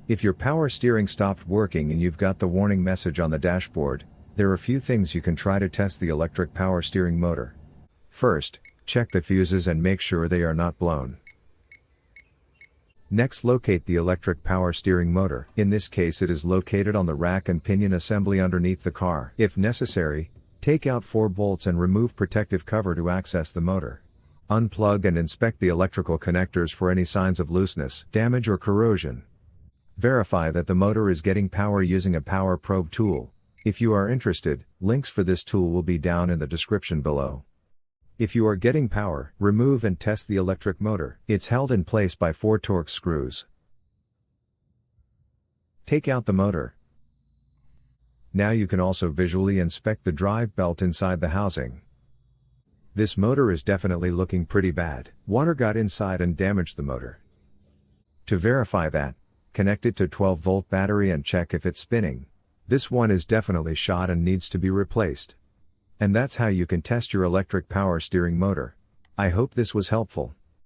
If your power steering stopped working and you've got the warning message on the dashboard, there are a few things you can try to test the electric power steering motor. First, check the fuses and make sure they are not blown. Next, locate the electric power steering motor. In this case, it is located on the rack and pinion assembly underneath the car. If necessary, take out 4 bolts and remove protective cover to access the motor. Unplug and inspect the electrical connectors for any signs of looseness, damage or corrosion. Verify that the motor is getting power using a power probe tool. If you are interested, links for this tool will be down in the description below. If you are getting power, remove and test the electric motor. It's held in place by 4 Torx screws. Take out the motor. Now you can also visually inspect the drive belt inside the housing. This motor is definitely looking pretty bad. Water got inside and damaged the motor. To verify that, connect it to 12-volt battery and check if it's spinning. This one is definitely shot and needs to be replaced. And that's how you can test your electric power steering motor. I hope this was helpful.